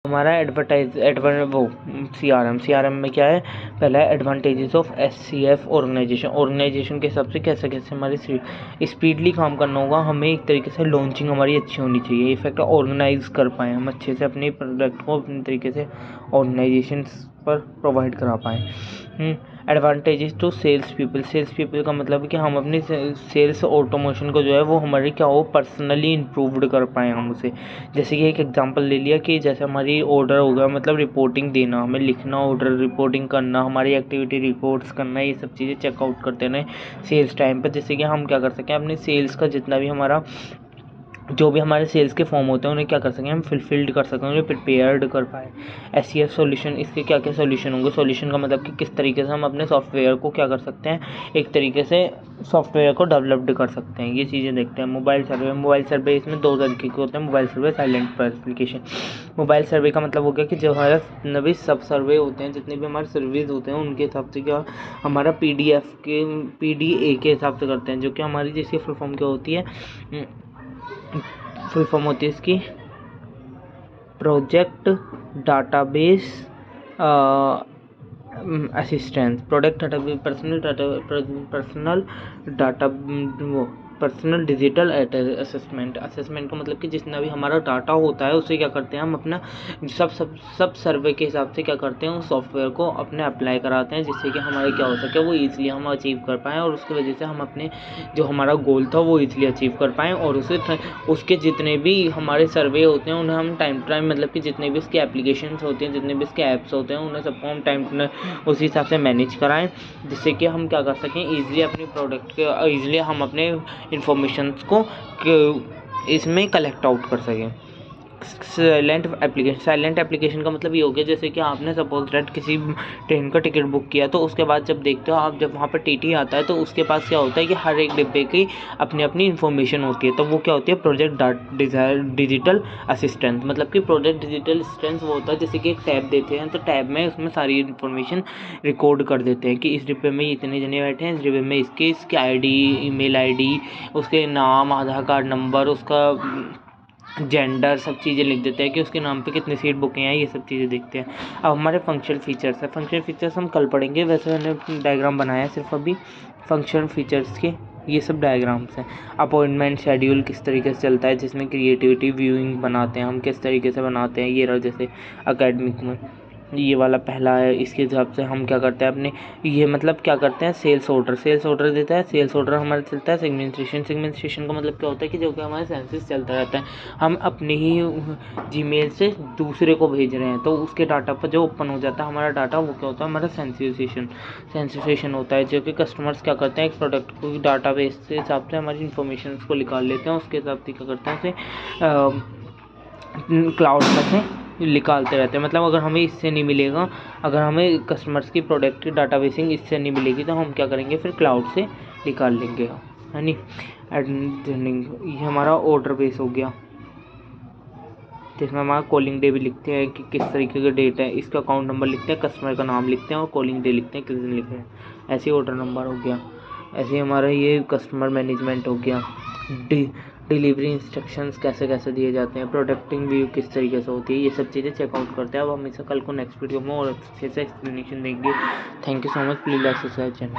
हमारा वो CRM में क्या है, पहला है एडवांटेजेस ऑफ SCF ऑर्गेनाइजेशन के हिसाब से कैसे हमारी स्पीडली काम करना होगा। हमें एक तरीके से लॉन्चिंग हमारी अच्छी होनी चाहिए, इफेक्ट ऑर्गेनाइज कर पाएँ हम अच्छे से, अपने प्रोडक्ट को अपने तरीके से ऑर्गेनाइजेशन पर प्रोवाइड करा पाएँ। एडवांटेजेस टू सेल्स पीपल का मतलब है कि हम अपनी सेल्स ऑटोमेशन को जो है वो हमारे क्या हो पर्सनली इम्प्रूव्ड कर पाएँ हम उसे। जैसे कि एक एग्जांपल ले लिया कि जैसे हमारी ऑर्डर हो गया, मतलब रिपोर्टिंग देना, हमें लिखना, ऑर्डर रिपोर्टिंग करना, हमारी एक्टिविटी रिपोर्ट्स करना, ये सब चीज़ें चेकआउट करते रहें सेल्स टाइम पर, जिससे कि हम क्या कर सकें अपने सेल्स का जितना भी हमारा जो भी हमारे सेल्स के फॉर्म होते हैं उन्हें क्या कर सकें हम फिलफिल्ड कर सकें, उन्हें प्रिपेयर्ड कर पाएँ। SCF सॉल्यूशन, इसके क्या क्या सॉल्यूशन होंगे। सॉल्यूशन का मतलब कि किस तरीके से हम अपने सॉफ्टवेयर को क्या कर सकते हैं, एक तरीके से सॉफ्टवेयर को डेवलप्ड कर सकते हैं, ये चीज़ें देखते हैं। मोबाइल सर्वे इसमें 2 तरीके के होते हैं, मोबाइल सर्वे, साइलेंट पर एप्लीकेशन। मोबाइल सर्वे का मतलब हो गया कि जो हमारा जितने भी सब सर्वे होते हैं, जितने भी हमारे सर्विस होते हैं, उनके हिसाब से क्या हमारा PDA के हिसाब से करते हैं, जो कि हमारी जिसकी फुल फॉर्म क्या होती है, फुल फॉर्म होती है इसकी project database assistance, personal digital assessment का मतलब कि जितना भी हमारा डाटा होता है उसे क्या करते हैं हम अपना सब सर्वे के हिसाब से क्या करते हैं उस सॉफ्टवेयर को अपने अप्लाई कराते हैं, जिससे कि हमारे क्या हो सके वो ईजिली हम अचीव कर पाएँ, और उसकी वजह से हम अपने जो हमारा गोल था वो ईजिली अचीव कर पाएँ। और उसके जितने भी हमारे सर्वे होते हैं उन्हें हम टाइम टू टाइम, मतलब कि जितने भी इसके एप्लीकेशंस होते हैं, जितने भी इसके ऐप्स होते हैं, उन्हें सबको हम टाइम टू उसी हिसाब से मैनेज कराएँ, जिससे कि हम क्या कर सकें ईजिली अपने प्रोडक्ट के ईजिली हम अपने इन्फॉर्मेशंस को इसमें कलेक्ट आउट कर सकें। साइलेंट एप्लीकेशन का मतलब ये हो गया जैसे कि आपने सपोज दैट किसी ट्रेन का टिकट बुक किया, तो उसके बाद जब देखते हो आप, जब वहाँ पर TT आता है तो उसके पास क्या होता है कि हर एक डिब्बे की अपनी अपनी इन्फॉर्मेशन होती है, तो वो क्या होती है प्रोजेक्ट डिजिटल असिस्टेंट। मतलब कि प्रोजेक्ट डिजिटल असिस्टेंट वो होता है जैसे कि एक टैब देते हैं, तो टैब में उसमें सारी इन्फॉर्मेशन रिकॉर्ड कर देते हैं कि इस डिब्बे में इतने जने बैठे हैं, इस डिब्बे में इसकी ID, ईमेल ID, उसके नाम, आधार कार्ड नंबर, उसका जेंडर, सब चीज़ें लिख देते हैं कि उसके नाम पे कितनी सीट बुकिंग है, ये सब चीज़ें देखते हैं। अब हमारे फंक्शनल फीचर्स हम कल पढ़ेंगे, वैसे मैंने डायग्राम बनाया है सिर्फ अभी फंक्शनल फीचर्स के, ये सब डायग्राम्स हैं। अपॉइंटमेंट शेड्यूल किस तरीके से चलता है, जिसमें क्रिएटिविटी व्यूइंग बनाते हैं हम, किस तरीके से बनाते हैं, ये रहा जैसे एकेडमिक में ये वाला पहला है, इसके हिसाब से हम क्या करते हैं अपने ये मतलब क्या करते हैं सेल्स ऑर्डर देता है, सेल्स ऑर्डर हमारा चलता है। सेगमेंटेशन का मतलब क्या होता है कि जो कि हमारे सेंसेस चलता रहता है, हम अपने ही जीमेल से दूसरे को भेज रहे हैं, तो उसके डाटा पर जो ओपन हो जाता है हमारा डाटा, वो क्या होता है हमारा सेंसिटाइजेशन होता है, जो कि कस्टमर्स क्या करते हैं एक प्रोडक्ट को डाटाबेस के हिसाब से हमारी इन्फॉर्मेशन को निकाल लेते हैं, उसके हिसाब से क्या करते हैं उसे क्लाउड में से निकालते रहते हैं। मतलब अगर हमें इससे नहीं मिलेगा, अगर हमें कस्टमर्स की प्रोडक्ट की डाटाबेसिंग इससे नहीं मिलेगी, तो हम क्या करेंगे फिर क्लाउड से निकाल लेंगे, है नी। ये हमारा ऑर्डर बेस हो गया, जिसमें हमारा कॉलिंग डे भी लिखते हैं कि किस तरीके का डेट है, इसका अकाउंट नंबर लिखते हैं, कस्टमर का नाम लिखते हैं और कॉलिंग डे लिखते हैं किस दिन लिख रहे हैं, ऐसे ऑर्डर नंबर हो गया। ऐसे हमारा ये कस्टमर मैनेजमेंट हो गया। डिलीवरी इंस्ट्रक्शंस कैसे कैसे दिए जाते हैं, प्रोडक्टिंग व्यू किस तरीके से होती है, ये सब चीज़ें चेकआउट करते हैं। अब हम इसे कल को नेक्स्ट वीडियो में और अच्छे से एक्सप्लेनेशन देंगे। Thank you so much, please like subscribe channel.